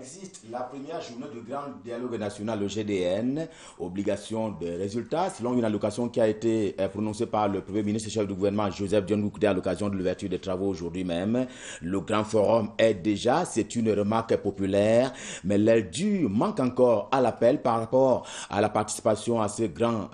existe la première journée du Grand Dialogue National, le GDN, obligation de résultats, selon une allocation qui a été prononcée par le Premier ministre et chef du gouvernement Joseph Dione Boukoudé à l'occasion de l'ouverture des travaux aujourd'hui même. Le Grand Forum est déjà, c'est une remarque populaire, mais l'aile dure manque encore à l'appel par rapport à la participation à ce Grand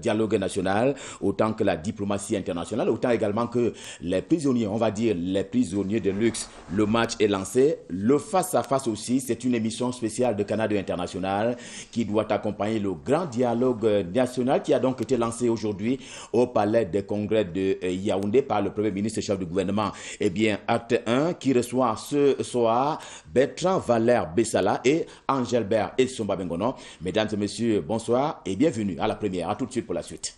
Dialogue National, autant que la diplomatie internationale, autant également que les prisonniers, on va dire les prisonniers de luxe. Le match est lancé, le face-à-face aussi, c'est une émission spéciale de Canal International qui doit accompagner le Grand Dialogue National qui a donc été lancé aujourd'hui au Palais des Congrès de Yaoundé par le Premier ministre et chef du gouvernement. Eh bien, acte 1 qui reçoit ce soir Bertrand Valère Bessala et Angelbert Essomba Bengono. Mesdames et messieurs, bonsoir et bienvenue à la première. À tout de suite pour la suite.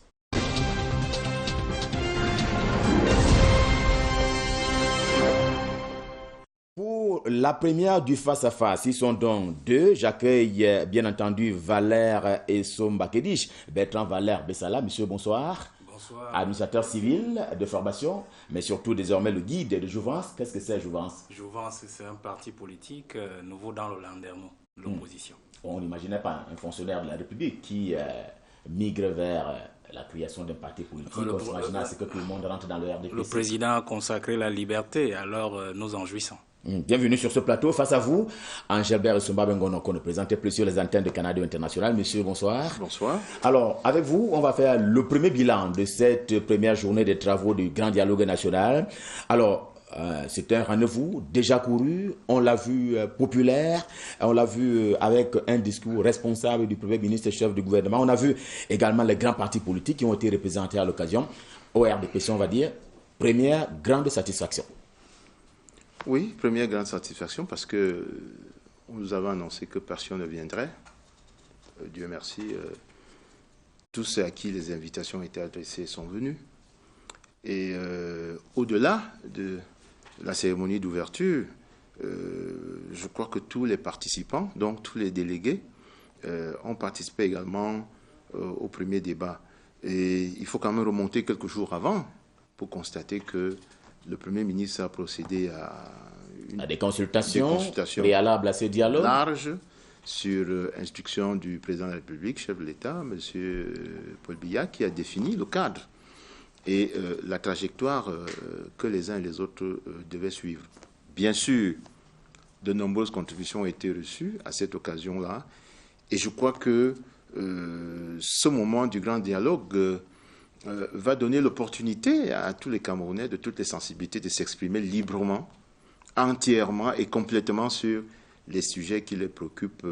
Pour la première du face-à-face, ils sont donc deux. J'accueille bien entendu Valère Essomba Kedish, Bertrand Valère Bessala. Monsieur, bonsoir. Bonsoir. Administrateur civil de formation, mais surtout désormais le guide de Jouvence. Qu'est-ce que c'est Jouvence? Jouvence, c'est un parti politique nouveau dans le Landerneau, l'opposition. On n'imaginait pas un fonctionnaire de la République qui migre vers la création d'un parti politique. On s'imaginait que tout le monde rentre dans le RDPC. Le président a consacré la liberté, alors nous en jouissons. Bienvenue sur ce plateau. Face à vous, Angelbert Essomba Bengono, qu'on ne présentait plus sur les antennes de Canal International. Monsieur, bonsoir. Bonsoir. Alors, avec vous, on va faire le premier bilan de cette première journée des travaux du Grand Dialogue National. Alors, c'est un rendez-vous déjà couru, on l'a vu populaire, on l'a vu avec un discours responsable du Premier ministre et chef du gouvernement. On a vu également les grands partis politiques qui ont été représentés à l'occasion. Au RDPC, on va dire, première grande satisfaction. Oui, première grande satisfaction parce que on nous avait annoncé que personne ne viendrait. Dieu merci, tous ceux à qui les invitations étaient adressées sont venus. Et au-delà de la cérémonie d'ouverture, je crois que tous les participants, donc tous les délégués, ont participé également au premier débat. Et il faut quand même remonter quelques jours avant pour constater que le Premier ministre a procédé à des consultations préalables à ce dialogue large sur instruction du président de la République, chef de l'État, M. Paul Biya, qui a défini le cadre et la trajectoire que les uns et les autres devaient suivre. Bien sûr, de nombreuses contributions ont été reçues à cette occasion-là, et je crois que ce moment du grand dialogue va donner l'opportunité à tous les Camerounais de toutes les sensibilités de s'exprimer librement, entièrement et complètement sur les sujets qui les préoccupent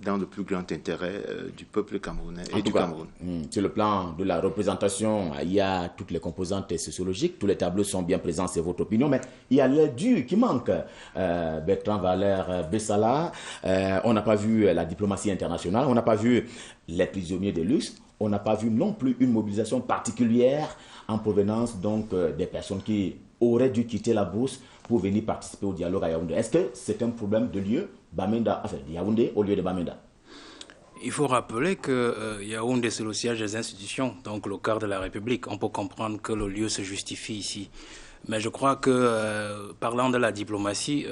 dans le plus grand intérêt du peuple camerounais et du Cameroun. Sur le plan de la représentation, il y a toutes les composantes sociologiques, tous les tableaux sont bien présents, c'est votre opinion, mais il y a l'aile dure qui manque. Bertrand Valère Bessala, on n'a pas vu la diplomatie internationale, on n'a pas vu les prisonniers de luxe, on n'a pas vu non plus une mobilisation particulière en provenance donc des personnes qui auraient dû quitter la bourse pour venir participer au dialogue à Yaoundé. Est-ce que c'est un problème de lieu, Bamenda, enfin Yaoundé au lieu de Bamenda? Il faut rappeler que Yaoundé, c'est le siège des institutions, donc le cœur de la République. On peut comprendre que le lieu se justifie ici. Mais je crois que, parlant de la diplomatie,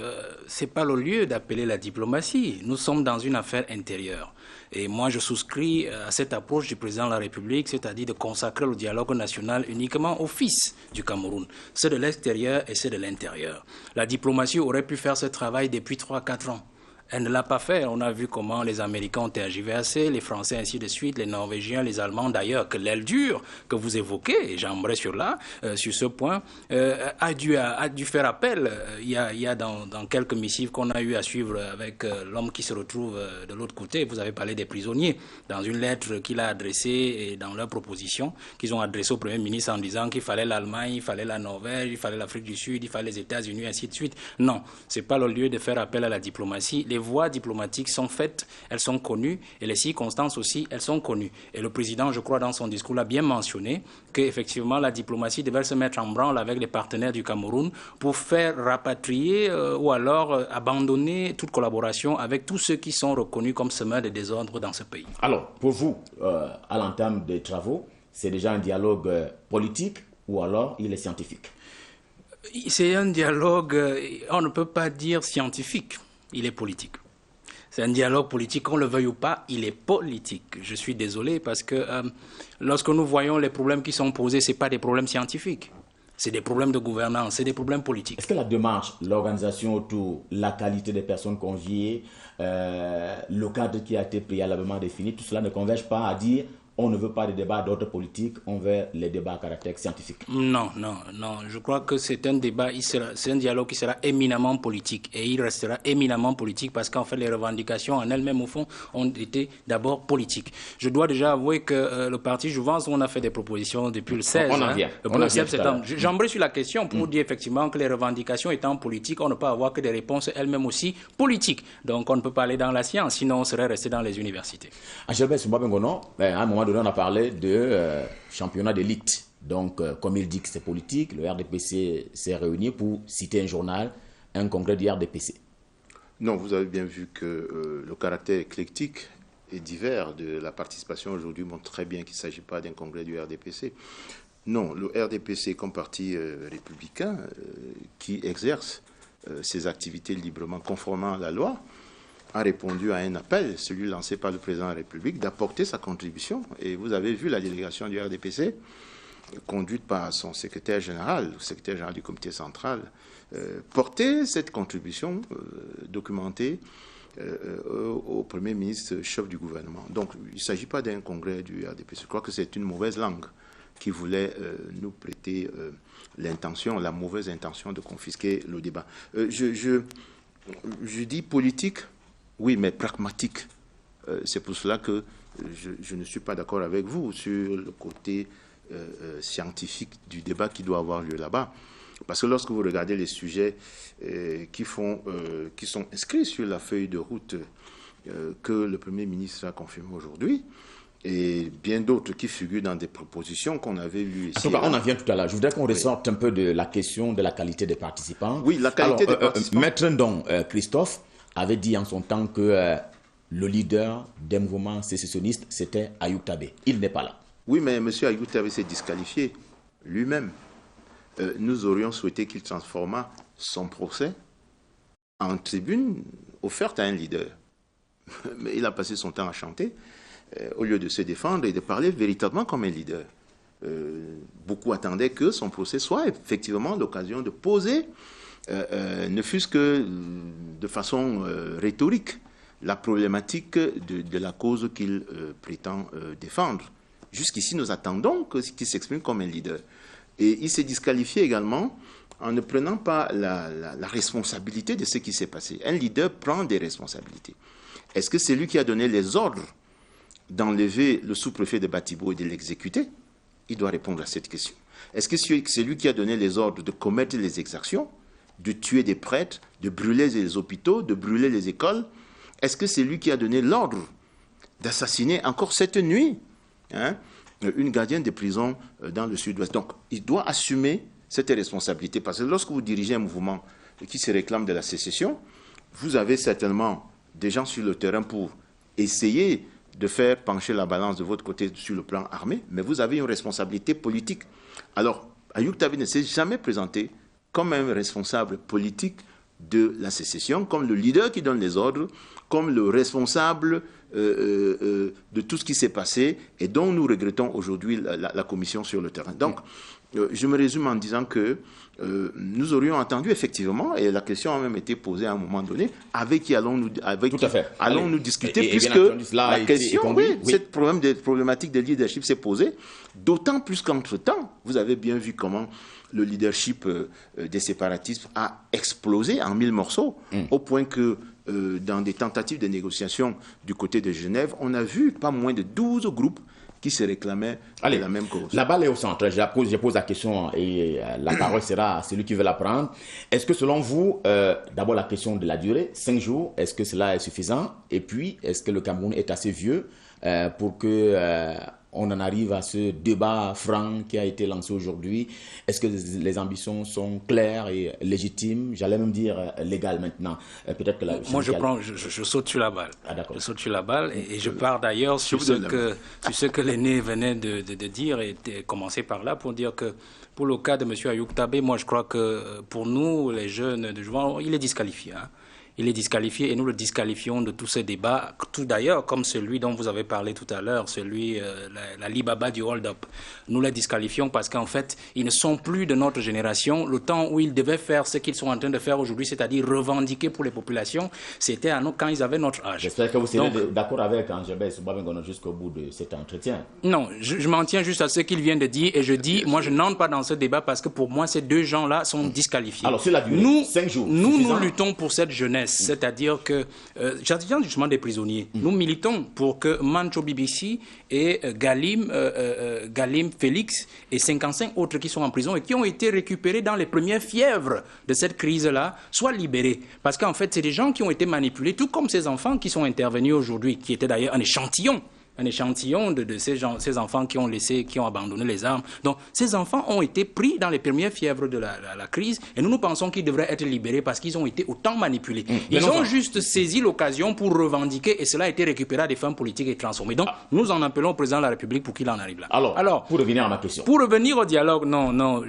ce n'est pas le lieu d'appeler la diplomatie. Nous sommes dans une affaire intérieure. Et moi, je souscris à cette approche du président de la République, c'est-à-dire de consacrer le dialogue national uniquement aux fils du Cameroun. C'est de l'extérieur et c'est de l'intérieur. La diplomatie aurait pu faire ce travail depuis 3-4 ans. Elle ne l'a pas fait. On a vu comment les Américains ont tergiversé, les Français ainsi de suite, les Norvégiens, les Allemands d'ailleurs, que l'aile dure que vous évoquez, et j'aimerais sur ce point, a dû faire appel. Il y a dans quelques missives qu'on a eu à suivre avec l'homme qui se retrouve de l'autre côté. Vous avez parlé des prisonniers. Dans une lettre qu'il a adressée et dans leur proposition qu'ils ont adressée au Premier ministre en disant qu'il fallait l'Allemagne, il fallait la Norvège, il fallait l'Afrique du Sud, il fallait les États-Unis, ainsi de suite. Non, ce n'est pas le lieu de faire appel à la diplomatie. Les voies diplomatiques sont faites, elles sont connues, et les circonstances aussi, elles sont connues. Et le président, je crois, dans son discours, l'a bien mentionné, qu'effectivement, la diplomatie devait se mettre en branle avec les partenaires du Cameroun pour faire rapatrier ou alors abandonner toute collaboration avec tous ceux qui sont reconnus comme semeurs de désordre dans ce pays. Alors, pour vous, à l'entame des travaux, c'est déjà un dialogue politique ou alors il est scientifique? C'est un dialogue, on ne peut pas dire scientifique. Il est politique. C'est un dialogue politique, qu'on le veuille ou pas, il est politique. Je suis désolé parce que lorsque nous voyons les problèmes qui sont posés, ce n'est pas des problèmes scientifiques. C'est des problèmes de gouvernance, c'est des problèmes politiques. Est-ce que la démarche, l'organisation autour, la qualité des personnes conviées, le cadre qui a été préalablement défini, tout cela ne converge pas à dire on ne veut pas de débats d'ordre politique, on veut les débats à caractère scientifique? Non. Je crois que c'est un débat, c'est un dialogue qui sera éminemment politique. Et il restera éminemment politique parce qu'en fait, les revendications en elles-mêmes, au fond, ont été d'abord politiques. Je dois déjà avouer que le parti Jouvence, on a fait des propositions depuis le 16. Le 16 septembre. J'embraye sur la question pour dire effectivement que les revendications étant politiques, on ne peut avoir que des réponses elles-mêmes aussi politiques. Donc on ne peut pas aller dans la science, sinon on serait resté dans les universités. Angèle Souba-Bengono, à un moment donné, on a parlé de championnat d'élite. Donc, comme il dit que c'est politique, le RDPC s'est réuni pour citer un journal, un congrès du RDPC. Non, vous avez bien vu que le caractère éclectique et divers de la participation aujourd'hui montre très bien qu'il ne s'agit pas d'un congrès du RDPC. Non, le RDPC comme parti républicain qui exerce ses activités librement conformément à la loi, a répondu à un appel, celui lancé par le président de la République, d'apporter sa contribution. Et vous avez vu la délégation du RDPC, conduite par son secrétaire général, le secrétaire général du comité central, porter cette contribution documentée au Premier ministre, chef du gouvernement. Donc, il ne s'agit pas d'un congrès du RDPC. Je crois que c'est une mauvaise langue qui voulait nous prêter la mauvaise intention de confisquer le débat. Je dis politique. Oui, mais pragmatique. C'est pour cela que je ne suis pas d'accord avec vous sur le côté scientifique du débat qui doit avoir lieu là-bas. Parce que lorsque vous regardez les sujets qui sont inscrits sur la feuille de route que le Premier ministre a confirmé aujourd'hui, et bien d'autres qui figurent dans des propositions qu'on avait lues ici. En tout cas, on en vient tout à l'heure. Je voudrais qu'on ressorte un peu de la question de la qualité des participants. Oui, la qualité des participants. Maître Ndong, Christophe, avait dit en son temps que le leader des mouvements sécessionnistes, c'était Ayub Tabé. Il n'est pas là. Oui, mais M. Ayub Tabé s'est disqualifié lui-même. Nous aurions souhaité qu'il transformât son procès en tribune offerte à un leader. Mais il a passé son temps à chanter, au lieu de se défendre et de parler véritablement comme un leader. Beaucoup attendaient que son procès soit effectivement l'occasion de poser ne fût-ce que de façon rhétorique, la problématique de la cause qu'il prétend défendre. Jusqu'ici, nous attendons qu'il s'exprime comme un leader. Et il s'est disqualifié également en ne prenant pas la responsabilité de ce qui s'est passé. Un leader prend des responsabilités. Est-ce que c'est lui qui a donné les ordres d'enlever le sous-préfet de Batibo et de l'exécuter? Il doit répondre à cette question. Est-ce que c'est lui qui a donné les ordres de commettre les exactions, de tuer des prêtres, de brûler les hôpitaux, de brûler les écoles? Est-ce que c'est lui qui a donné l'ordre d'assassiner encore cette nuit une gardienne de prison dans le sud-ouest? Donc, il doit assumer cette responsabilité. Parce que lorsque vous dirigez un mouvement qui se réclame de la sécession, vous avez certainement des gens sur le terrain pour essayer de faire pencher la balance de votre côté sur le plan armé, mais vous avez une responsabilité politique. Alors, Ayub Tabé ne s'est jamais présenté comme un responsable politique de la sécession, comme le leader qui donne les ordres, comme le responsable de tout ce qui s'est passé et dont nous regrettons aujourd'hui la commission sur le terrain. Donc, je me résume en disant que nous aurions entendu effectivement, et la question a même été posée à un moment donné, avec qui allons-nous discuter, puisque la question, cette problématique de leadership s'est posée, d'autant plus qu'entre-temps, vous avez bien vu comment le leadership des séparatistes a explosé en 1000 morceaux, au point que dans des tentatives de négociation du côté de Genève, on a vu pas moins de 12 groupes qui se réclamaient de la même cause. La balle est au centre. Je pose la question et la parole sera à celui qui veut la prendre. Est-ce que selon vous, d'abord la question de la durée, 5 jours, est-ce que cela est suffisant? Et puis, est-ce que le Cameroun est assez vieux pour que on en arrive à ce débat franc qui a été lancé aujourd'hui? Est-ce que les ambitions sont claires et légitimes? J'allais même dire légales maintenant. Peut-être que moi, je saute sur la balle. Ah, d'accord. Je saute sur la balle et je pars d'ailleurs sur ce que l'aîné venait de dire et de commencer par là pour dire que pour le cas de M. Ayub Tabé, moi je crois que pour nous, les jeunes de Jouvent, il est disqualifié. il est disqualifié et nous le disqualifions de tous ces débats, tout d'ailleurs comme celui dont vous avez parlé tout à l'heure, celui, l'Alibaba du hold-up. Nous les disqualifions parce qu'en fait, ils ne sont plus de notre génération. Le temps où ils devaient faire ce qu'ils sont en train de faire aujourd'hui, c'est-à-dire revendiquer pour les populations, c'était à nous quand ils avaient notre âge. J'espère que vous serez d'accord avec Angébé Souba Bengono jusqu'au bout de cet entretien. Non, je m'en tiens juste à ce qu'il vient de dire et je dis, moi je n'entre pas dans ce débat parce que pour moi, ces deux gens-là sont disqualifiés. Alors, sur la durée, 5 jours. Nous luttons pour cette jeunesse. C'est-à-dire que, j'attends justement des prisonniers. Nous militons pour que Mancho BBC et Galim Félix et 55 autres qui sont en prison et qui ont été récupérés dans les premières fièvres de cette crise-là soient libérés. Parce qu'en fait, c'est des gens qui ont été manipulés, tout comme ces enfants qui sont intervenus aujourd'hui, qui étaient d'ailleurs un échantillon de ces enfants qui ont abandonné les armes. Donc, ces enfants ont été pris dans les premières fièvres de la crise et nous pensons qu'ils devraient être libérés parce qu'ils ont été autant manipulés. Ils ont juste saisi l'occasion pour revendiquer et cela a été récupéré à des fins politiques et transformé. Donc, nous en appelons au président de la République pour qu'il en arrive là. Alors, pour revenir à ma question. Pour revenir au dialogue, non.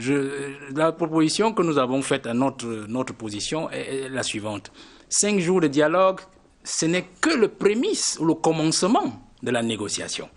La proposition que nous avons faite à notre position est la suivante. 5 jours de dialogue, ce n'est que le prémisse ou le commencement de la négociation.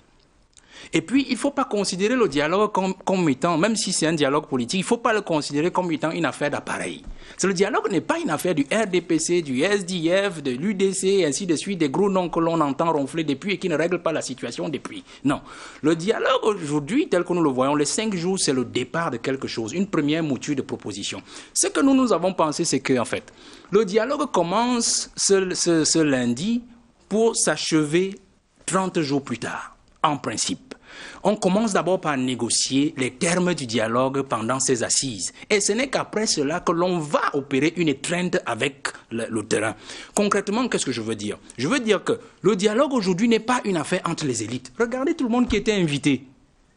Et puis, il ne faut pas considérer le dialogue comme étant, même si c'est un dialogue politique, il ne faut pas le considérer comme étant une affaire d'appareil. Le dialogue n'est pas une affaire du RDPC, du SDF, de l'UDC, et ainsi de suite, des gros noms que l'on entend ronfler depuis et qui ne règlent pas la situation depuis. Non. Le dialogue aujourd'hui, tel que nous le voyons, les 5 jours, c'est le départ de quelque chose, une première mouture de proposition. Ce que nous avons pensé, c'est que, en fait, le dialogue commence ce lundi pour s'achever 30 jours plus tard, en principe. On commence d'abord par négocier les termes du dialogue pendant ces assises. Et ce n'est qu'après cela que l'on va opérer une étreinte avec le terrain. Concrètement, qu'est-ce que je veux dire? Je veux dire que le dialogue aujourd'hui n'est pas une affaire entre les élites. Regardez tout le monde qui était invité.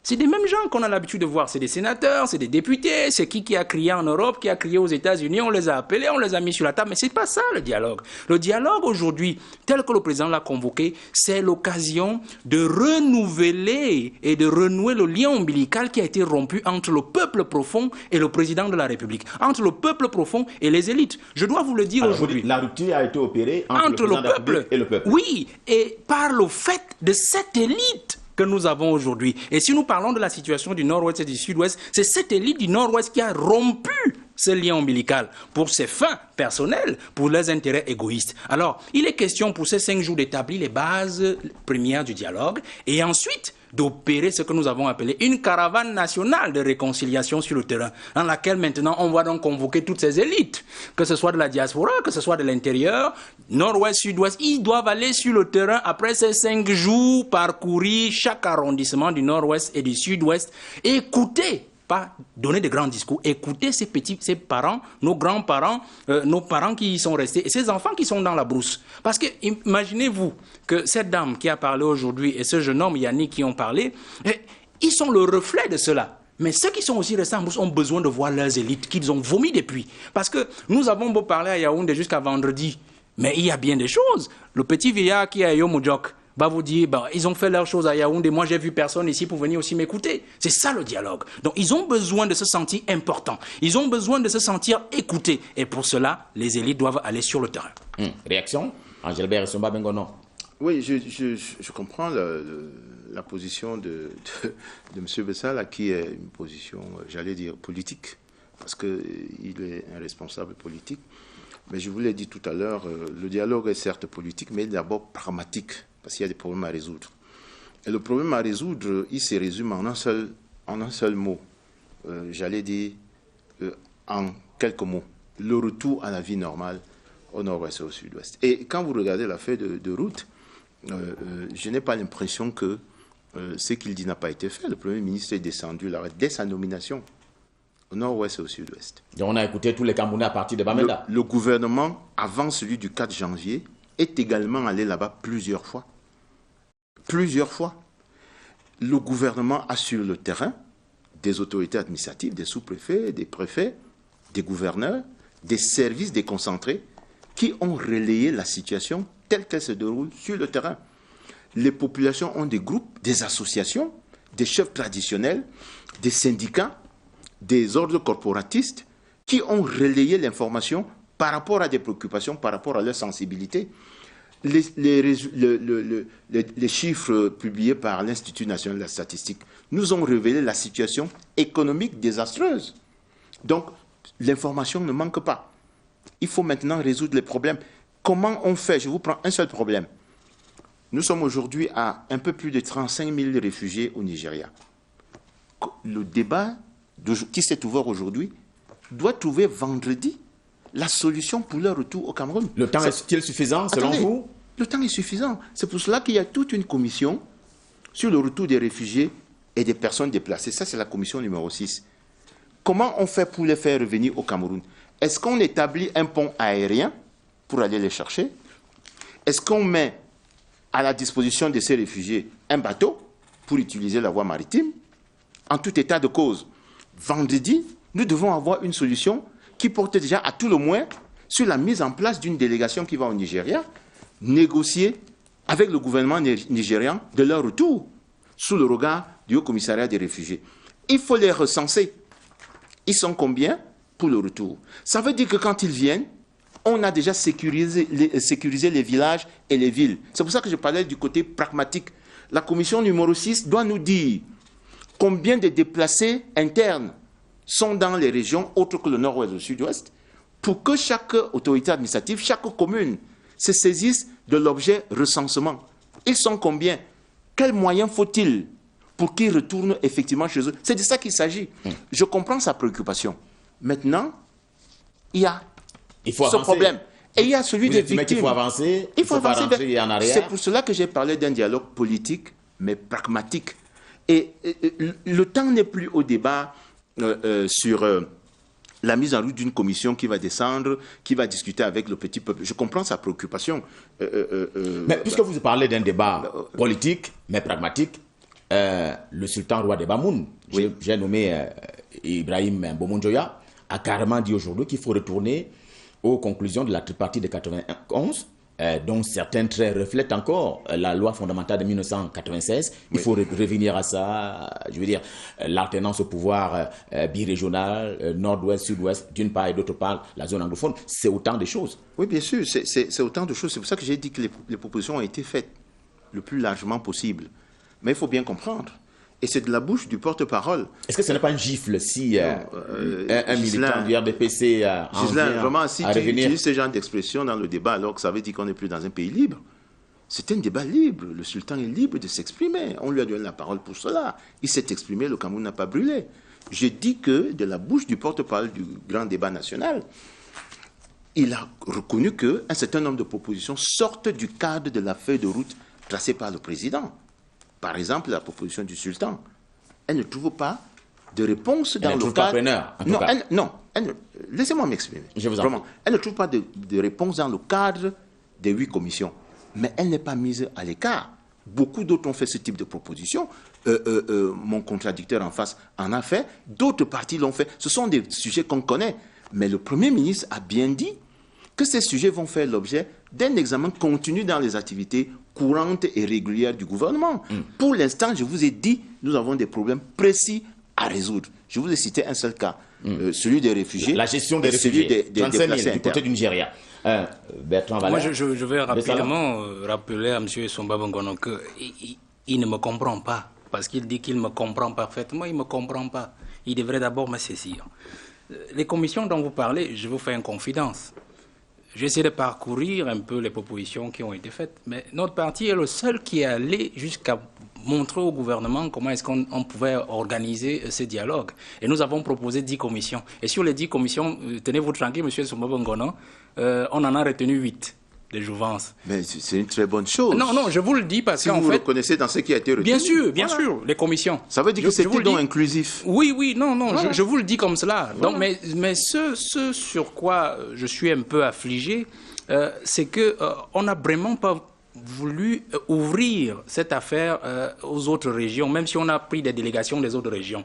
C'est des mêmes gens qu'on a l'habitude de voir. C'est des sénateurs, c'est des députés, c'est qui a crié en Europe, qui a crié aux États-Unis, on les a appelés, on les a mis sur la table. Mais ce n'est pas ça le dialogue. Le dialogue aujourd'hui, tel que le président l'a convoqué, c'est l'occasion de renouveler et de renouer le lien ombilical qui a été rompu entre le peuple profond et le président de la République. Entre le peuple profond et les élites. Je dois vous le dire aujourd'hui. La rupture a été opérée entre le peuple et le peuple. Oui, et par le fait de cette élite que nous avons aujourd'hui. Et si nous parlons de la situation du Nord-Ouest et du Sud-Ouest, c'est cette élite du Nord-Ouest qui a rompu ce lien ombilical pour ses fins personnelles, pour leurs intérêts égoïstes. Alors, il est question pour ces 5 jours d'établir les bases premières du dialogue et ensuite d'opérer ce que nous avons appelé une caravane nationale de réconciliation sur le terrain, dans laquelle maintenant on va donc convoquer toutes ces élites, que ce soit de la diaspora, que ce soit de l'intérieur, nord-ouest, sud-ouest, ils doivent aller sur le terrain après ces 5 jours, parcourir chaque arrondissement du nord-ouest et du sud-ouest, écouter, pas donner de grands discours, écouter ces parents, nos grands-parents, nos parents qui y sont restés, et ces enfants qui sont dans la brousse. Parce que, imaginez-vous que cette dame qui a parlé aujourd'hui et ce jeune homme, Yannick, qui ont parlé, ils sont le reflet de cela. Mais ceux qui sont aussi restés en brousse ont besoin de voir leurs élites qu'ils ont vomi depuis. Parce que nous avons beau parler à Yaoundé jusqu'à vendredi, mais il y a bien des choses. Le petit vieillard qui est à Yomodjok va vous dire, ils ont fait leurs choses à Yaoundé, moi j'ai vu personne ici pour venir aussi m'écouter. C'est ça le dialogue. Donc ils ont besoin de se sentir importants, ils ont besoin de se sentir écoutés. Et pour cela, les élites doivent aller sur le terrain. Réaction? Angélbert Souba Bengono. Oui, je comprends la position de M. Bessala, qui est une position, j'allais dire, politique, parce qu'il est un responsable politique. Mais je vous l'ai dit tout à l'heure, le dialogue est certes politique, mais d'abord pragmatique, parce qu'il y a des problèmes à résoudre. Et le problème à résoudre, il se résume en un seul mot. J'allais dire, en quelques mots, le retour à la vie normale au nord-ouest et au sud-ouest. Et quand vous regardez l'affaire de route, je n'ai pas l'impression que ce qu'il dit n'a pas été fait. Le Premier ministre est descendu là, dès sa nomination au nord-ouest et au sud-ouest. Donc on a écouté tous les Camerounais à partir de Bamenda. Le gouvernement, avant celui du 4 janvier, est également allé là-bas plusieurs fois. Plusieurs fois. Le gouvernement a sur le terrain des autorités administratives, des sous-préfets, des préfets, des gouverneurs, des services déconcentrés qui ont relayé la situation telle qu'elle se déroule sur le terrain. Les populations ont des groupes, des associations, des chefs traditionnels, des syndicats, des ordres corporatistes qui ont relayé l'information par rapport à des préoccupations, par rapport à leur sensibilité. Les chiffres publiés par l'Institut national de la statistique nous ont révélé la situation économique désastreuse. Donc, l'information ne manque pas. Il faut maintenant résoudre les problèmes. Comment on fait? Je vous prends un seul problème. Nous sommes aujourd'hui à un peu plus de 35 000 réfugiés au Nigeria. Le débat qui s'est ouvert aujourd'hui doit trouver vendredi la solution pour leur retour au Cameroun. Le temps est-il suffisant, selon vous? Le temps est suffisant. C'est pour cela qu'il y a toute une commission sur le retour des réfugiés et des personnes déplacées. Ça, c'est la commission numéro 6. Comment on fait pour les faire revenir au Cameroun? Est-ce qu'on établit un pont aérien pour aller les chercher? Est-ce qu'on met à la disposition de ces réfugiés un bateau pour utiliser la voie maritime? En tout état de cause, vendredi, nous devons avoir une solution qui porte déjà à tout le moins sur la mise en place d'une délégation qui va au Nigeria, négocier avec le gouvernement nigérian de leur retour sous le regard du Haut Commissariat des réfugiés. Il faut les recenser. Ils sont combien pour le retour? Ça veut dire que quand ils viennent, on a déjà sécurisé les villages et les villes. C'est pour ça que je parlais du côté pragmatique. La commission numéro 6 doit nous dire combien de déplacés internes sont dans les régions autres que le nord-ouest et le sud-ouest, pour que chaque autorité administrative, chaque commune, se saisisse de l'objet recensement. Ils sont combien? Quels moyens faut-il pour qu'ils retournent effectivement chez eux? C'est de ça qu'il s'agit. Je comprends sa préoccupation. Maintenant, il y a ce problème. Et il y a celui des victimes. Il faut avancer. Il faut pas avancer. rentrer en arrière. C'est pour cela que j'ai parlé d'un dialogue politique, mais pragmatique. Et le temps n'est plus au débat sur la mise en route d'une commission qui va descendre, qui va discuter avec le petit peuple. Je comprends sa préoccupation. Mais puisque vous parlez d'un débat politique, mais pragmatique, le sultan roi des Bamoun, j'ai nommé Ibrahim Bomonjoya, a carrément dit aujourd'hui qu'il faut retourner aux conclusions de la tripartite de 91, dont certains traits reflètent encore la loi fondamentale de 1996. Il faut revenir à ça, je veux dire, l'alternance au pouvoir birégional, nord-ouest, sud-ouest, d'une part et d'autre part, la zone anglophone. C'est autant de choses. Oui, bien sûr, c'est autant de choses. C'est pour ça que j'ai dit que les propositions ont été faites le plus largement possible. Mais il faut bien comprendre. Et c'est de la bouche du porte-parole. Est-ce que ce n'est pas une gifle si un militant du RDPC vraiment, si à tu revenir... utilises ce genre d'expression dans le débat, alors que ça veut dire qu'on n'est plus dans un pays libre? C'est un débat libre. Le sultan est libre de s'exprimer. On lui a donné la parole pour cela. Il s'est exprimé, le Cameroun n'a pas brûlé. J'ai dit que de la bouche du porte-parole du grand débat national, il a reconnu qu'un certain nombre de propositions sortent du cadre de la feuille de route tracée par le président. Par exemple, la proposition du sultan, elle ne trouve pas de réponse dans le cadre... Laissez-moi m'exprimer. Elle ne trouve pas de réponse dans le cadre des 8 commissions. Mais elle n'est pas mise à l'écart. Beaucoup d'autres ont fait ce type de proposition. Mon contradicteur en face en a fait. D'autres partis l'ont fait. Ce sont des sujets qu'on connaît. Mais le Premier ministre a bien dit que ces sujets vont faire l'objet d'un examen continu dans les activités courantes et régulières du gouvernement. Pour l'instant, je vous ai dit, nous avons des problèmes précis à résoudre. Je vous ai cité un seul cas, celui des réfugiés. La gestion des réfugiés, des 35 000 du côté du Nigeria. Bertrand Valère. Moi, je vais rapidement rappeler à M. Somba Bongono qu'il ne me comprend pas. Parce qu'il dit qu'il me comprend parfaitement, il ne me comprend pas. Il devrait d'abord me saisir. Les commissions dont vous parlez, je vous fais une confidence. J'essaie de parcourir un peu les propositions qui ont été faites, mais notre parti est le seul qui est allé jusqu'à montrer au gouvernement comment est-ce qu'on pouvait organiser ce dialogue. Et nous avons proposé 10 commissions. Et sur les 10 commissions, tenez-vous tranquille, M. Soumabongono, on en a retenu 8 de jouvence. Mais c'est une très bonne chose. Non, je vous le dis parce qu'en fait... vous reconnaissez dans ce qui a été retenu. Bien sûr, les commissions. Ça veut dire que c'était donc inclusif. Oui, non, je vous le dis comme cela. Voilà. Donc, mais ce sur quoi je suis un peu affligé, c'est qu'on n'a vraiment pas voulu ouvrir cette affaire aux autres régions, même si on a pris des délégations des autres régions.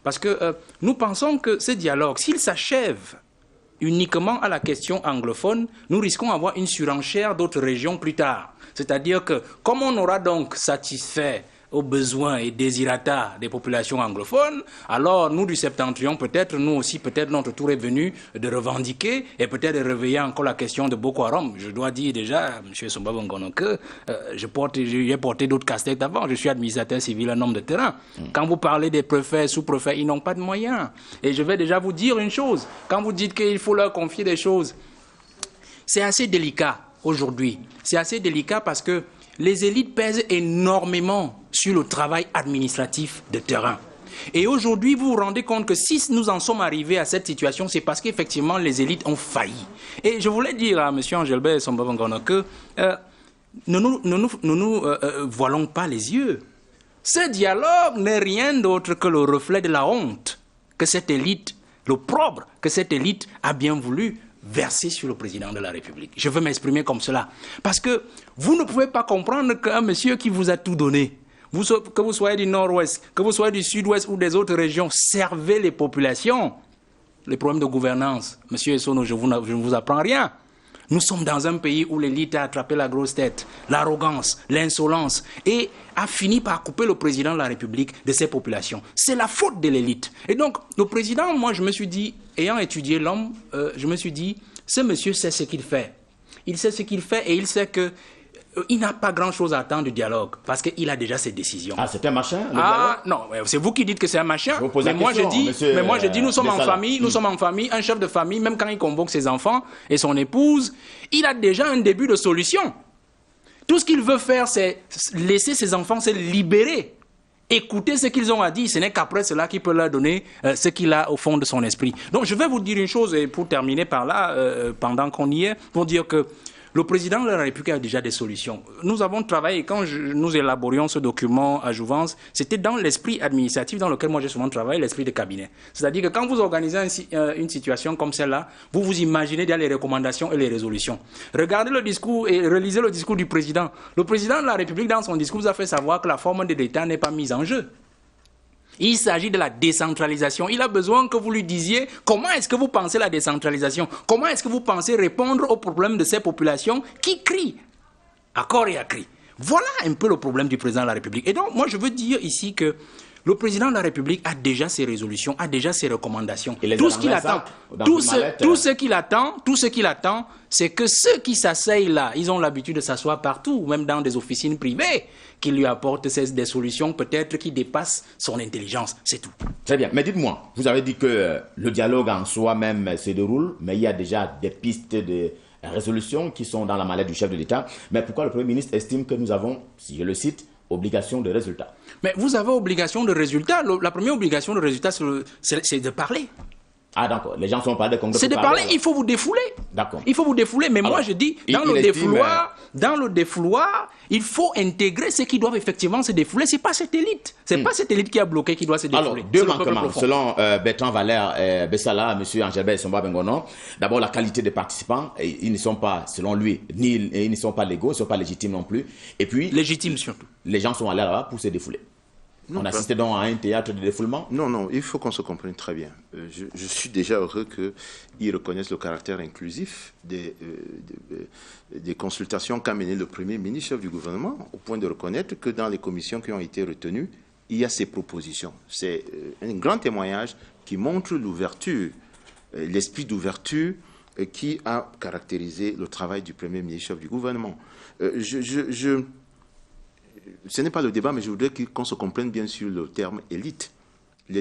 Parce que nous pensons que ce dialogue, s'il s'achève uniquement à la question anglophone, nous risquons d'avoir une surenchère d'autres régions plus tard. C'est-à-dire que, comme on aura donc satisfait aux besoins et désirata des populations anglophones, alors nous du Septentrion, peut-être, nous aussi, peut-être notre tour est venu de revendiquer et peut-être de réveiller encore la question de Boko Haram. Je dois dire déjà, M. Somba Bongono, que j'ai porté d'autres casquettes avant. Je suis administrateur civil, un homme de terrain. Quand vous parlez des préfets, sous-préfets, ils n'ont pas de moyens. Et je vais déjà vous dire une chose. Quand vous dites qu'il faut leur confier des choses, c'est assez délicat aujourd'hui. C'est assez délicat parce que les élites pèsent énormément sur le travail administratif de terrain. Et aujourd'hui, vous vous rendez compte que si nous en sommes arrivés à cette situation, c'est parce qu'effectivement, les élites ont failli. Et je voulais dire à M. Angelbert Somba-Bongono que ne nous voilons pas les yeux. Ce dialogue n'est rien d'autre que le reflet de la honte que cette élite, l'opprobre que cette élite a bien voulu verser sur le président de la République. Je veux m'exprimer comme cela. Parce que vous ne pouvez pas comprendre qu'un monsieur qui vous a tout donné, que vous soyez du nord-ouest, que vous soyez du sud-ouest ou des autres régions, servez les populations. Les problèmes de gouvernance, monsieur Essono, je ne vous apprends rien. Nous sommes dans un pays où l'élite a attrapé la grosse tête, l'arrogance, l'insolence et a fini par couper le président de la République de ses populations. C'est la faute de l'élite. Et donc, le président, moi, je me suis dit, ayant étudié l'homme, je me suis dit, ce monsieur sait ce qu'il fait. Il sait ce qu'il fait et il sait que il n'a pas grand-chose à attendre du dialogue parce qu'il a déjà ses décisions. Ah, c'est un machin, le dialogue? Non, c'est vous qui dites que c'est un machin. Mais moi, je dis, nous sommes en famille, nous sommes en famille, un chef de famille, même quand il convoque ses enfants et son épouse, il a déjà un début de solution. Tout ce qu'il veut faire, c'est laisser ses enfants se libérer. Écouter ce qu'ils ont à dire, ce n'est qu'après cela qu'il peut leur donner ce qu'il a au fond de son esprit. Donc, je vais vous dire une chose, et pour terminer par là, pendant qu'on y est, pour dire que le président de la République a déjà des solutions. Nous avons travaillé, quand nous élaborions ce document à Jouvence, c'était dans l'esprit administratif dans lequel moi j'ai souvent travaillé, l'esprit de cabinet. C'est-à-dire que quand vous organisez une situation comme celle-là, vous vous imaginez déjà les recommandations et les résolutions. Regardez le discours et relisez le discours du président. Le président de la République, dans son discours, vous a fait savoir que la forme de l'État n'est pas mise en jeu. Il s'agit de la décentralisation. Il a besoin que vous lui disiez comment est-ce que vous pensez la décentralisation. Comment est-ce que vous pensez répondre aux problèmes de ces populations qui crient à corps et à cri. Voilà un peu le problème du président de la République. Et donc, moi, je veux dire ici que le président de la République a déjà ses résolutions, a déjà ses recommandations. Tout ce qu'il attend, tout ce qu'il attend, c'est que ceux qui s'asseyent là, ils ont l'habitude de s'asseoir partout, même dans des officines privées, qui lui apportent des solutions peut-être qui dépassent son intelligence. C'est tout. Très bien. Mais dites-moi, vous avez dit que le dialogue en soi-même se déroule, mais il y a déjà des pistes de résolution qui sont dans la mallette du chef de l'État. Mais pourquoi le Premier ministre estime que nous avons, si je le cite, obligation de résultat? Mais vous avez obligation de résultat. La première obligation de résultat, c'est de parler. Ah d'accord, les gens sont pas d'accord. C'est de parler, il faut vous défouler. D'accord. Il faut vous défouler, mais alors, moi je dis, dans le défouloir, il faut intégrer ceux qui doivent effectivement se défouler. C'est pas cette élite. C'est pas cette élite qui a bloqué qui doit se défouler. Alors, deux manquements, selon Bertrand Valère Bessala, M. Angelbert Somba-Bongono. D'abord, la qualité des participants, ils ne sont pas, selon lui, ils ne sont pas légaux, ils ne sont pas légitimes non plus. Et puis... Légitimes surtout. Les gens sont allés là-bas pour se défouler. Non, on assistait donc à un théâtre de défoulement? Non, il faut qu'on se comprenne très bien. Je suis déjà heureux qu'ils reconnaissent le caractère inclusif des consultations qu'a mené le Premier ministre, chef du gouvernement, au point de reconnaître que dans les commissions qui ont été retenues, il y a ces propositions. C'est un grand témoignage qui montre l'ouverture, l'esprit d'ouverture qui a caractérisé le travail du Premier ministre, chef du gouvernement. Ce n'est pas le débat, mais je voudrais qu'on se comprenne bien sur le terme élite. Les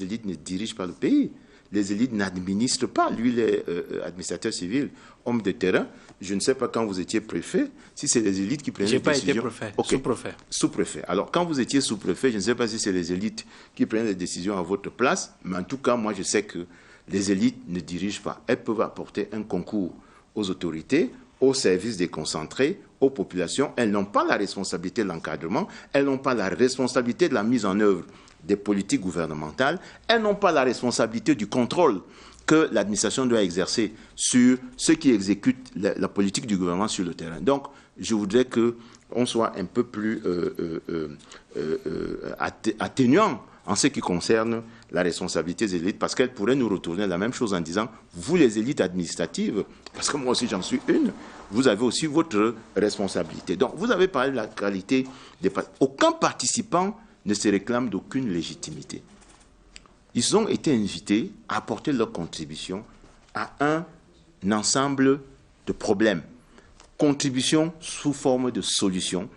élites ne dirigent pas le pays. Les élites n'administrent pas. Lui, il est administrateur civil, homme de terrain. Je ne sais pas quand vous étiez préfet, si c'est les élites qui prennent les décisions. Je n'ai pas été préfet, okay. Sous-préfet. Sous-préfet. Alors, quand vous étiez sous-préfet, je ne sais pas si c'est les élites qui prennent les décisions à votre place, mais en tout cas, moi, je sais que les élites ne dirigent pas. Elles peuvent apporter un concours aux autorités, aux services déconcentrés, aux populations. Elles n'ont pas la responsabilité de l'encadrement, elles n'ont pas la responsabilité de la mise en œuvre des politiques gouvernementales, elles n'ont pas la responsabilité du contrôle que l'administration doit exercer sur ceux qui exécutent la politique du gouvernement sur le terrain. Donc, je voudrais qu'on soit un peu plus atténuant en ce qui concerne la responsabilité des élites, parce qu'elle pourrait nous retourner la même chose en disant, vous les élites administratives, parce que moi aussi j'en suis une, vous avez aussi votre responsabilité. Donc vous avez parlé de la qualité des... Aucun participant ne se réclame d'aucune légitimité. Ils ont été invités à apporter leur contribution à un ensemble de problèmes. Contributions sous forme de solutions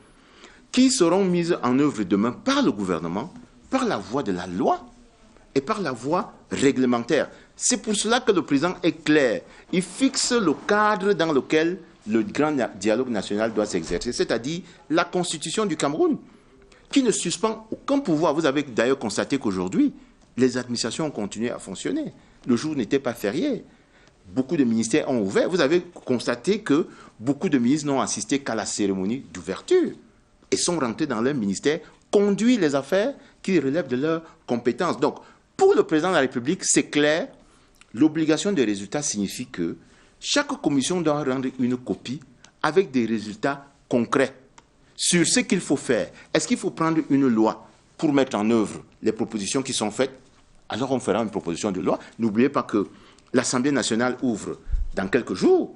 qui seront mises en œuvre demain par le gouvernement, par la voie de la loi et par la voie réglementaire. C'est pour cela que le président est clair. Il fixe le cadre dans lequel le grand dialogue national doit s'exercer, c'est-à-dire la Constitution du Cameroun, qui ne suspend aucun pouvoir. Vous avez d'ailleurs constaté qu'aujourd'hui, les administrations ont continué à fonctionner. Le jour n'était pas férié. Beaucoup de ministères ont ouvert. Vous avez constaté que beaucoup de ministres n'ont assisté qu'à la cérémonie d'ouverture et sont rentrés dans leur ministère, conduisent les affaires qui relèvent de leurs compétences. Donc, pour le président de la République, c'est clair, l'obligation de résultats signifie que chaque commission doit rendre une copie avec des résultats concrets sur ce qu'il faut faire. Est-ce qu'il faut prendre une loi pour mettre en œuvre les propositions qui sont faites? Alors on fera une proposition de loi. N'oubliez pas que l'Assemblée nationale ouvre dans quelques jours.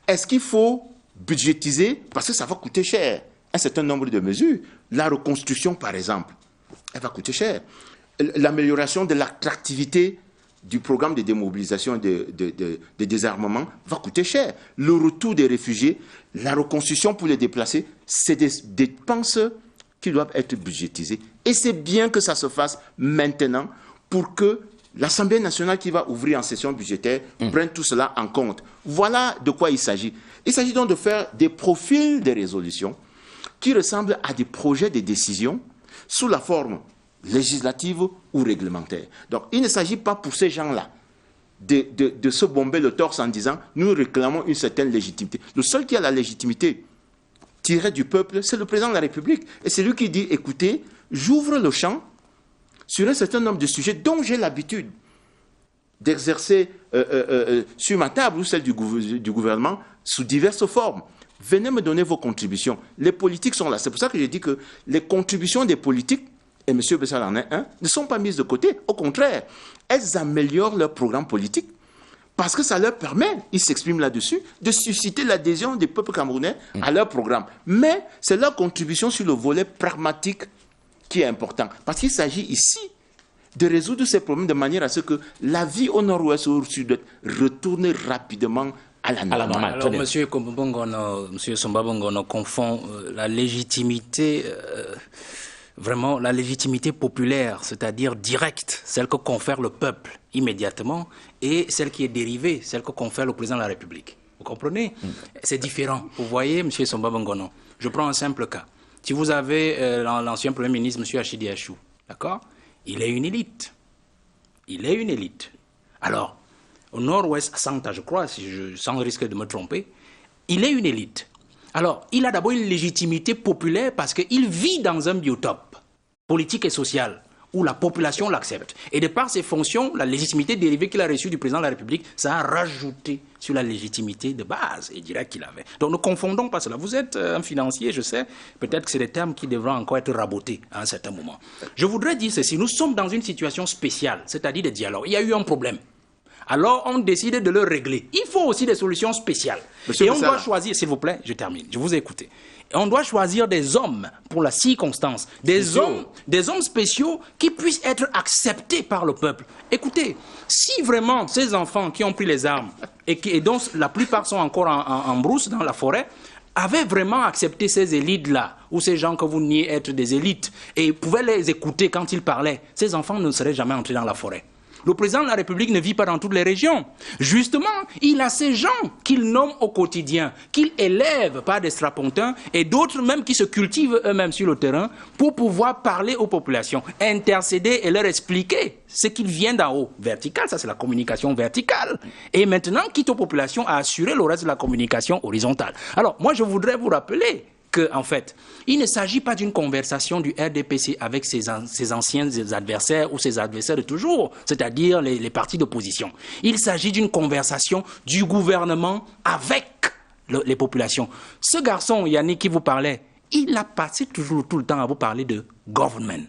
Est-ce qu'il faut budgétiser? Parce que ça va coûter cher. Un certain nombre de mesures. La reconstruction, par exemple, elle va coûter cher. L'amélioration de l'attractivité du programme de démobilisation et de désarmement va coûter cher. Le retour des réfugiés, la reconstruction pour les déplacer, c'est des dépenses qui doivent être budgétisées. Et c'est bien que ça se fasse maintenant pour que l'Assemblée nationale qui va ouvrir en session budgétaire prenne tout cela en compte. Voilà de quoi il s'agit. Il s'agit donc de faire des profils de résolution qui ressemblent à des projets de décision sous la forme législative ou réglementaire. Donc, il ne s'agit pas pour ces gens-là de se bomber le torse en disant « nous réclamons une certaine légitimité ». Le seul qui a la légitimité tirée du peuple, c'est le président de la République. Et c'est lui qui dit « écoutez, j'ouvre le champ sur un certain nombre de sujets dont j'ai l'habitude d'exercer sur ma table ou celle du gouvernement sous diverses formes. Venez me donner vos contributions. Les politiques sont là. C'est pour ça que j'ai dit que les contributions des politiques, et M. Bessal en est un, ne sont pas mises de côté. Au contraire, elles améliorent leur programme politique parce que ça leur permet, ils s'expriment là-dessus, de susciter l'adhésion des peuples camerounais à leur programme. Mais c'est leur contribution sur le volet pragmatique qui est important. Parce qu'il s'agit ici de résoudre ces problèmes de manière à ce que la vie au nord-ouest ou au sud retourne rapidement à la normale. Alors, M. Somba Bongono confond la légitimité, vraiment la légitimité populaire, c'est-à-dire directe, celle que confère le peuple immédiatement, et celle qui est dérivée, celle que confère le président de la République. Vous comprenez? C'est différent. Vous voyez, M. Somba Bongono, je prends un simple cas. Si vous avez l'ancien Premier ministre, M. Achidi Achou, d'accord? Il est une élite. Il est une élite. Alors, au nord-ouest, à Santa, je crois, sans risque de me tromper, il est une élite. Alors, il a d'abord une légitimité populaire parce qu'il vit dans un biotope politique et social où la population l'accepte. Et de par ses fonctions, la légitimité dérivée qu'il a reçue du président de la République, ça a rajouté sur la légitimité de base, et dirait qu'il avait. Donc ne confondons pas cela. Vous êtes un financier, je sais, peut-être que c'est des termes qui devront encore être rabotés à un certain moment. Je voudrais dire ceci, nous sommes dans une situation spéciale, c'est-à-dire de dialogue. Il y a eu un problème. Alors on décide de le régler. Il faut aussi des solutions spéciales. Et on doit choisir, s'il vous plaît, je termine, je vous ai écouté. On doit choisir des hommes pour la circonstance, des hommes spéciaux qui puissent être acceptés par le peuple. Écoutez, si vraiment ces enfants qui ont pris les armes et dont la plupart sont encore en brousse dans la forêt, avaient vraiment accepté ces élites-là, ou ces gens que vous niez être des élites, et pouvaient les écouter quand ils parlaient, ces enfants ne seraient jamais entrés dans la forêt. Le président de la République ne vit pas dans toutes les régions. Justement, il a ces gens qu'il nomme au quotidien, qu'il élève par des strapontins et d'autres même qui se cultivent eux-mêmes sur le terrain pour pouvoir parler aux populations, intercéder et leur expliquer ce qu'il vient d'en haut. Vertical, ça c'est la communication verticale. Et maintenant, quitte aux populations à assurer le reste de la communication horizontale. Alors, moi je voudrais vous rappeler qu'en fait, il ne s'agit pas d'une conversation du RDPC avec ses anciens adversaires ou ses adversaires de toujours, c'est-à-dire les partis d'opposition. Il s'agit d'une conversation du gouvernement avec les populations. Ce garçon, Yannick, qui vous parlait, il a passé toujours tout le temps à vous parler de government,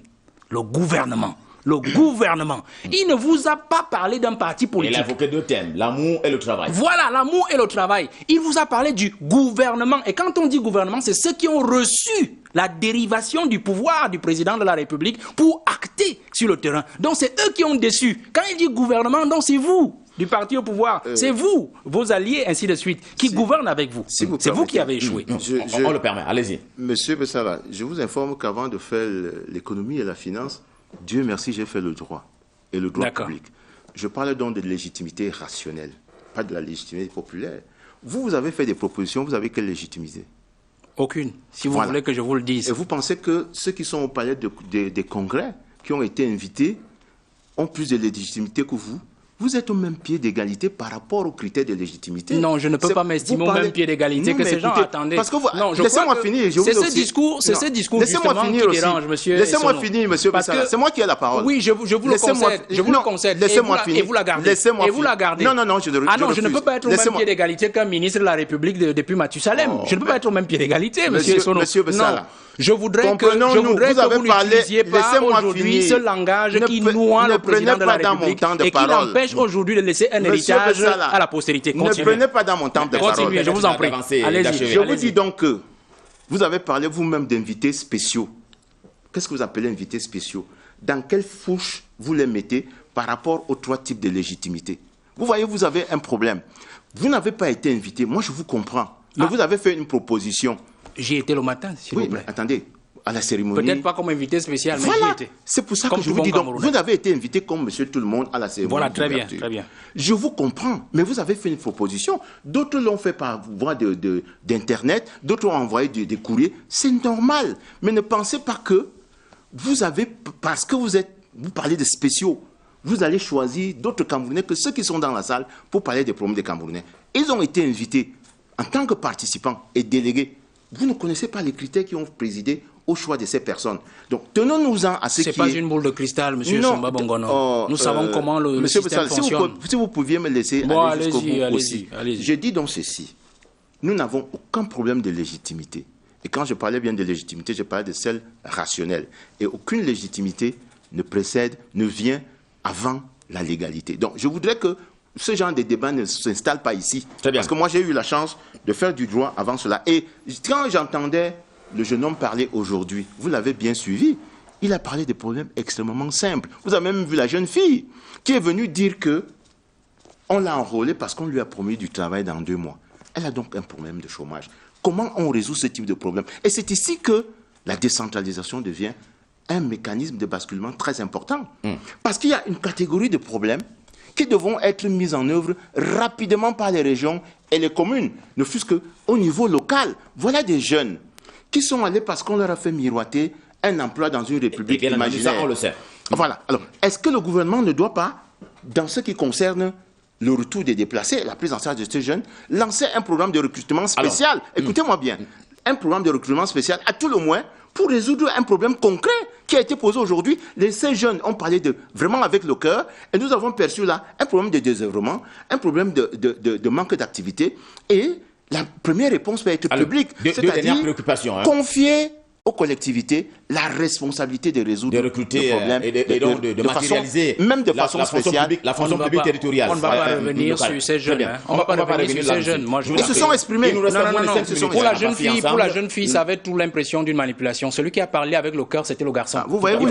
le gouvernement. le gouvernement. Il ne vous a pas parlé d'un parti politique. Il a évoqué deux thèmes, l'amour et le travail. Voilà, l'amour et le travail. Il vous a parlé du gouvernement. Et quand on dit gouvernement, c'est ceux qui ont reçu la dérivation du pouvoir du président de la République pour acter sur le terrain. Donc c'est eux qui ont déçu. Quand il dit gouvernement, donc c'est vous, du parti au pouvoir. C'est vous, vos alliés, ainsi de suite, qui gouvernent avec vous. C'est vous qui avez échoué. On le permet, allez-y. Monsieur Bessara, je vous informe qu'avant de faire l'économie et la finance, Dieu merci, j'ai fait le droit et le droit public. Je parle donc de légitimité rationnelle, pas de la légitimité populaire. Vous avez fait des propositions, vous avez quelle légitimité? Aucune, si vous voulez que je vous le dise. Et vous pensez que ceux qui sont au palais des congrès, qui ont été invités, ont plus de légitimité que vous? Vous êtes au même pied d'égalité par rapport aux critères de légitimité. Non, je ne peux pas m'estimer au même pied d'égalité que ces gens attendaient. Parce que laissez-moi finir. C'est ce discours justement qui dérange, monsieur. Laissez-moi finir, monsieur Bessara. C'est moi qui ai la parole. Oui, je vous le concède. Je vous le concède. Laissez-moi finir. Et vous la gardez. Laissez-moi et vous la gardez. Non, je refuse. Ah non, je ne peux pas être au même pied d'égalité qu'un ministre de la République depuis Mathusalem. Je ne peux pas être au même pied d'égalité, monsieur Sono. Monsieur Bessara. Non. Je voudrais que vous n'utilisiez pas aujourd'hui ce langage qui noie le président de la République et qui l'empêche aujourd'hui de laisser un héritage à la postérité. Ne prenez pas dans mon temps de parole. Continuez, je vous en prie. Allez-y. Je vous dis donc que vous avez parlé vous-même d'invités spéciaux. Qu'est-ce que vous appelez invités spéciaux? Dans quelle fourche vous les mettez par rapport aux trois types de légitimité? Vous voyez, vous avez un problème. Vous n'avez pas été invité. Moi, je vous comprends. Mais vous avez fait une proposition. J'y étais le matin, s'il vous plaît. Mais attendez, à la cérémonie... Peut-être pas comme invité spécial, mais j'y étais. C'est pour ça que je vous dis donc, vous avez été invité comme monsieur tout le monde à la cérémonie. Voilà, très bien, très bien. Je vous comprends, mais vous avez fait une proposition. D'autres l'ont fait par voie d'Internet, d'autres ont envoyé des courriers. C'est normal. Mais ne pensez pas que vous avez, parce que vous parlez de spéciaux, vous allez choisir d'autres Camerounais que ceux qui sont dans la salle pour parler des problèmes des Camerounais. Ils ont été invités en tant que participants et délégués. Vous ne connaissez pas les critères qui ont présidé au choix de ces personnes. Donc, tenons-nous-en à ce qui est... C'est pas une boule de cristal, monsieur Somba Bongono. Nous savons comment le système fonctionne. Si vous pouviez me laisser aller jusqu'au bout aussi. Allez-y. Je dis donc ceci. Nous n'avons aucun problème de légitimité. Et quand je parlais bien de légitimité, je parlais de celle rationnelle. Et aucune légitimité ne vient avant la légalité. Donc, je voudrais que ce genre de débat ne s'installe pas ici. Parce que moi, j'ai eu la chance de faire du droit avant cela. Et quand j'entendais le jeune homme parler aujourd'hui, vous l'avez bien suivi, il a parlé de problèmes extrêmement simples. Vous avez même vu la jeune fille qui est venue dire que on l'a enrôlée parce qu'on lui a promis du travail dans 2 mois. Elle a donc un problème de chômage. Comment on résout ce type de problème? Et c'est ici que la décentralisation devient un mécanisme de basculement très important. Parce qu'il y a une catégorie de problèmes qui devront être mises en œuvre rapidement par les régions et les communes, ne fût-ce qu'au niveau local. Voilà des jeunes qui sont allés parce qu'on leur a fait miroiter un emploi dans une république imaginaire. Ça, on le sait. Voilà. Alors, est-ce que le gouvernement ne doit pas, dans ce qui concerne le retour des déplacés, la prise en charge de ces jeunes, lancer un programme de recrutement spécial? Écoutez-moi bien. Un programme de recrutement spécial, à tout le moins, pour résoudre un problème concret qui a été posé aujourd'hui. Ces jeunes ont parlé vraiment avec le cœur, et nous avons perçu là un problème de désœuvrement, un problème de manque d'activité, et la première réponse va être publique, c'est-à-dire confier aux collectivités la responsabilité de résoudre le problème et donc de matérialiser façon spéciale. La fonction publique territoriale. On ne va pas revenir sur ces jeunes. On ne va pas revenir sur ces jeunes. Ils se sont exprimés. Non. Pour la jeune fille, ça avait tout l'impression d'une manipulation. Celui qui a parlé avec le cœur, c'était le garçon. Vous voyez, vous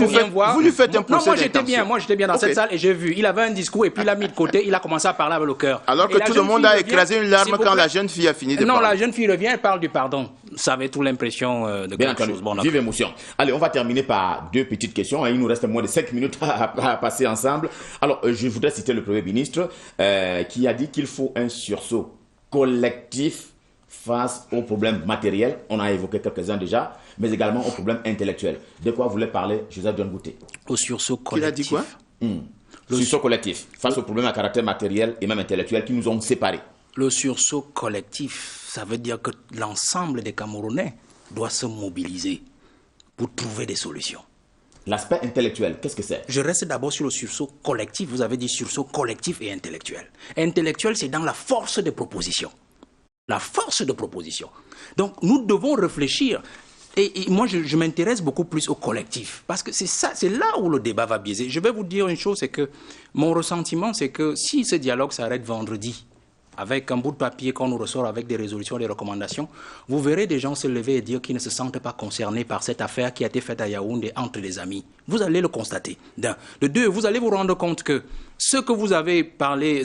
lui faites un procès. Non, moi j'étais bien dans cette salle et j'ai vu. Il avait un discours et puis il l'a mis de côté. Il a commencé à parler avec le cœur. Alors que tout le monde a écrasé une larme quand la jeune fille a fini de parler. Non, la jeune fille revient et parle du pardon. Ça avait tout l'impression de quelque chose. Vive émotion. Allez, on va terminer par 2 petites questions. Il nous reste moins de 5 minutes à passer ensemble. Alors, je voudrais citer le Premier ministre qui a dit qu'il faut un sursaut collectif face aux problèmes matériels. On a évoqué quelques-uns déjà, mais également aux problèmes intellectuels. De quoi voulait parler Joseph John Bouté? Au sursaut collectif. Il a dit quoi? Le sursaut collectif face aux problèmes à caractère matériel et même intellectuel qui nous ont séparés. Le sursaut collectif, ça veut dire que l'ensemble des Camerounais doit se mobiliser pour trouver des solutions. L'aspect intellectuel, qu'est-ce que c'est? Je reste d'abord sur le sursaut collectif. Vous avez dit sursaut collectif et intellectuel. Intellectuel, c'est dans la force de proposition. La force de proposition. Donc, nous devons réfléchir. Et moi, je m'intéresse beaucoup plus au collectif. Parce que c'est là où le débat va biaiser. Je vais vous dire une chose, c'est que mon ressentiment, c'est que si ce dialogue s'arrête vendredi, avec un bout de papier qu'on nous ressort avec des résolutions, des recommandations, vous verrez des gens se lever et dire qu'ils ne se sentent pas concernés par cette affaire qui a été faite à Yaoundé entre les amis. Vous allez le constater. D'un. De deux, vous allez vous rendre compte que ceux dont vous avez parlé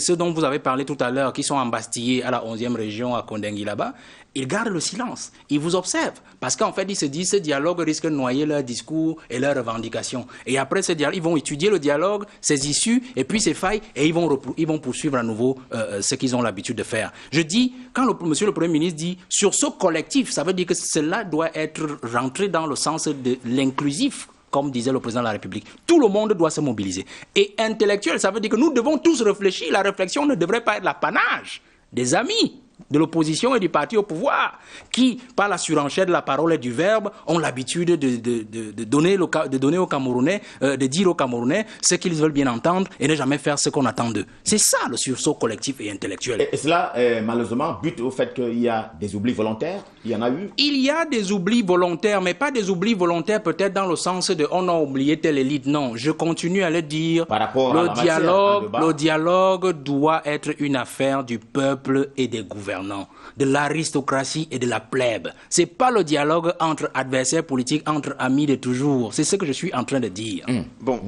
tout à l'heure, qui sont embastillés à la 11e région, à Kondengui là-bas, ils gardent le silence. Ils vous observent. Parce qu'en fait, ils se disent que ce dialogue risque de noyer leur discours et leurs revendications. Et après ce dialogue, ils vont étudier le dialogue, ses issues, et puis ses failles, et ils vont poursuivre à nouveau ce qu'ils ont l'habitude de faire. Je dis, quand monsieur le Premier ministre dit sursaut collectif, ça veut dire que cela doit être rentré dans le sens de l'inclusif, comme disait le président de la République. Tout le monde doit se mobiliser. Et intellectuel, ça veut dire que nous devons tous réfléchir. La réflexion ne devrait pas être l'apanage des amis de l'opposition et du parti au pouvoir, qui, par la surenchère de la parole et du verbe, ont l'habitude de donner aux Camerounais, de dire aux Camerounais ce qu'ils veulent bien entendre et ne jamais faire ce qu'on attend d'eux. C'est ça le sursaut collectif et intellectuel. Et cela, malheureusement, bute au fait qu'il y a des oublis volontaires. Il y en a eu. Il y a des oublis volontaires, mais pas des oublis volontaires peut-être dans le sens de on a oublié telle élite. Non, je continue à le dire. Par rapport à le dialogue doit être une affaire du peuple et des gouvernants, de l'aristocratie et de la plèbe. C'est pas le dialogue entre adversaires politiques, entre amis de toujours. C'est ce que je suis en train de dire. Bon,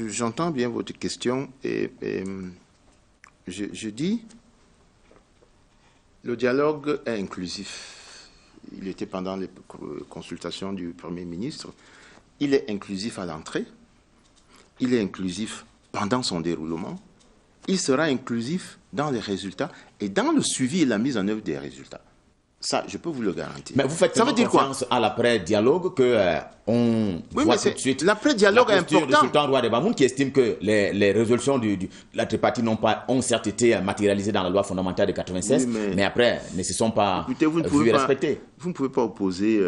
j'entends bien votre question et je dis, le dialogue est inclusif. Il était pendant les consultations du Premier ministre. Il est inclusif à l'entrée. Il est inclusif pendant son déroulement. Il sera inclusif dans les résultats et dans le suivi et la mise en œuvre des résultats. Ça, je peux vous le garantir. Mais vous faites ça veut dire confiance à l'après-dialogue on voit tout de suite l'après-dialogue est important. Le sultan Roi de Bamoun qui estime que les résolutions de la tripartite ont certes été matérialisées dans la loi fondamentale de 96, mais après ne se sont pas vues respectées. Vous ne pouvez pas opposer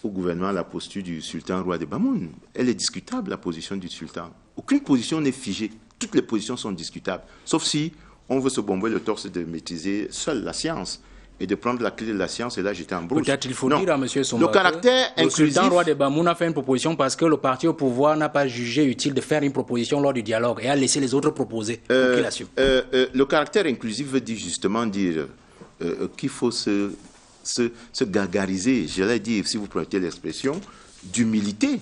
au gouvernement la posture du sultan Roi de Bamoun. Elle est discutable, la position du sultan. Aucune position n'est figée. Toutes les positions sont discutables. Sauf si on veut se bomber le torse de maîtriser seule la science et de prendre la clé de la science et là j'étais en brousse. Peut-être il faut dire à M. Somba le caractère inclusif. Le sultan Roi de Bamoun a fait une proposition parce que le parti au pouvoir n'a pas jugé utile de faire une proposition lors du dialogue et a laissé les autres proposer. Le caractère inclusif veut dire justement dire qu'il faut se gargariser, j'allais dire, si vous permettez l'expression, d'humilité.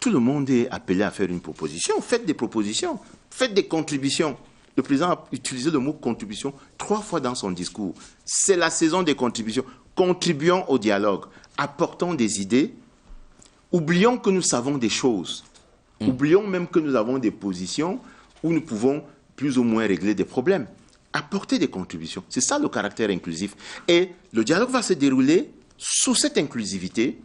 Tout le monde est appelé à faire une proposition. Faites des propositions, faites des contributions. Le président a utilisé le mot contribution 3 fois dans son discours. C'est la saison des contributions. Contribuons au dialogue, apportons des idées. Oublions que nous savons des choses. Oublions même que nous avons des positions où nous pouvons plus ou moins régler des problèmes. Apporter des contributions. C'est ça le caractère inclusif. Et le dialogue va se dérouler sous cette inclusivité.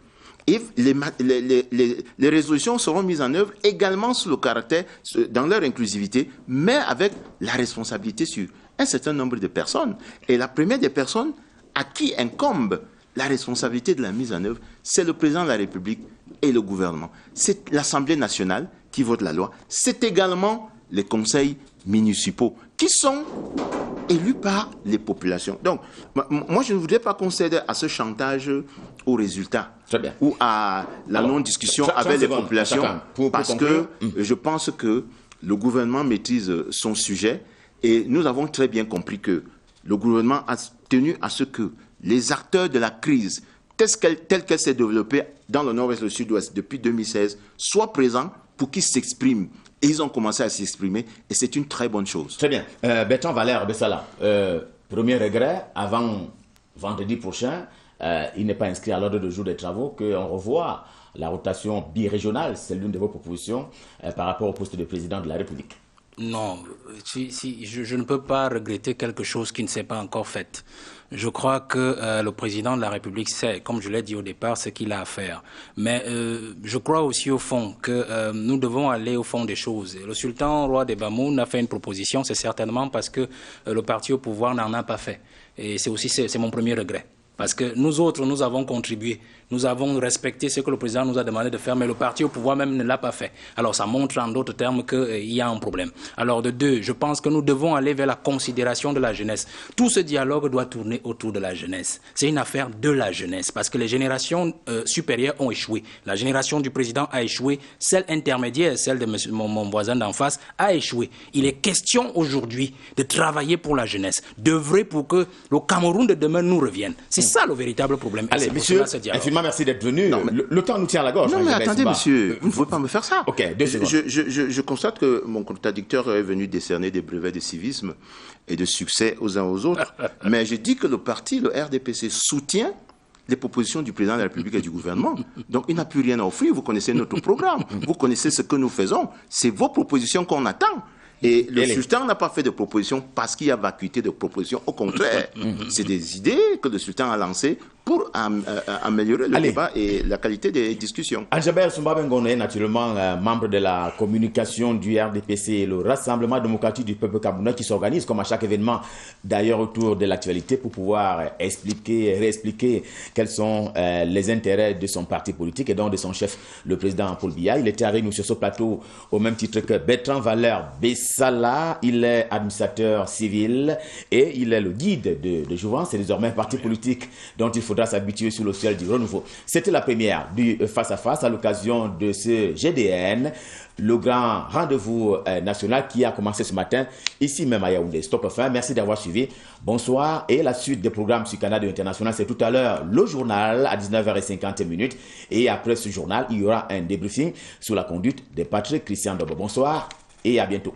Et les résolutions seront mises en œuvre également sous le caractère, dans leur inclusivité, mais avec la responsabilité sur un certain nombre de personnes. Et la première des personnes à qui incombe la responsabilité de la mise en œuvre, c'est le président de la République et le gouvernement. C'est l'Assemblée nationale qui vote la loi. C'est également les conseils municipaux qui sont élus par les populations. Donc, moi, je ne voudrais pas concéder à ce chantage aux résultats ou à la non-discussion avec les populations parce que je pense que le gouvernement maîtrise son sujet et nous avons très bien compris que le gouvernement a tenu à ce que les acteurs de la crise, telle qu'elle s'est développée dans le nord-ouest et le sud-ouest depuis 2016, soient présents pour qu'ils s'expriment. Et ils ont commencé à s'exprimer et c'est une très bonne chose. Très bien. Bertrand Valère Bessala, premier regret, avant vendredi prochain, il n'est pas inscrit à l'ordre du jour des travaux qu'on revoit la rotation birégionale. C'est l'une de vos propositions par rapport au poste de président de la République. Non, je ne peux pas regretter quelque chose qui ne s'est pas encore fait. Je crois que le président de la République sait, comme je l'ai dit au départ, ce qu'il a à faire. Mais je crois aussi au fond que nous devons aller au fond des choses. Et le sultan Roi de Bamoun a fait une proposition, c'est certainement parce que le parti au pouvoir n'en a pas fait. Et c'est mon premier regret. Parce que nous autres, nous avons contribué. Nous avons respecté ce que le président nous a demandé de faire, mais le parti au pouvoir même ne l'a pas fait. Alors ça montre en d'autres termes qu'il y a un problème. Alors de deux, je pense que nous devons aller vers la considération de la jeunesse. Tout ce dialogue doit tourner autour de la jeunesse. C'est une affaire de la jeunesse, parce que les générations supérieures ont échoué. La génération du président a échoué, celle intermédiaire, celle de mon voisin d'en face, a échoué. Il est question aujourd'hui de travailler pour la jeunesse, d'œuvrer pour que le Cameroun de demain nous revienne. C'est ça le véritable problème. Allez, monsieur, infiniment merci d'être venu. Non, le temps nous tient à la gorge. Non, mais attendez, monsieur, vous ne pouvez pas me faire ça. Ok, 2 secondes. Je constate que mon contradicteur est venu décerner des brevets de civisme et de succès aux uns aux autres. Mais je dis que le parti, le RDPC, soutient les propositions du président de la République et du gouvernement. Donc, il n'a plus rien à offrir. Vous connaissez notre programme. Vous connaissez ce que nous faisons. C'est vos propositions qu'on attend. Et le sultan n'a pas fait de propositions parce qu'il y a vacuité de propositions. Au contraire, c'est des idées que le sultan a lancées pour améliorer le débat et la qualité des discussions. Aljabert Soumbabengone est naturellement membre de la communication du RDPC, le Rassemblement démocratique du peuple camerounais, qui s'organise comme à chaque événement d'ailleurs autour de l'actualité pour pouvoir expliquer, réexpliquer quels sont les intérêts de son parti politique et donc de son chef, le président Paul Biya. Il était avec nous sur ce plateau au même titre que Bertrand Valeur Bessala. Il est administrateur civil et il est le guide de Jouvence. C'est désormais un parti politique dont il faudra s'habituer sur le ciel du renouveau. C'était la première du face-à-face à l'occasion de ce GDN, le grand rendez-vous national qui a commencé ce matin ici même à Yaoundé. Stop fin, merci d'avoir suivi. Bonsoir et la suite des programmes sur Canal International, c'est tout à l'heure le journal à 19h50 et après ce journal, il y aura un débriefing sur la conduite de Patrick Christian Dobo. Bonsoir et à bientôt.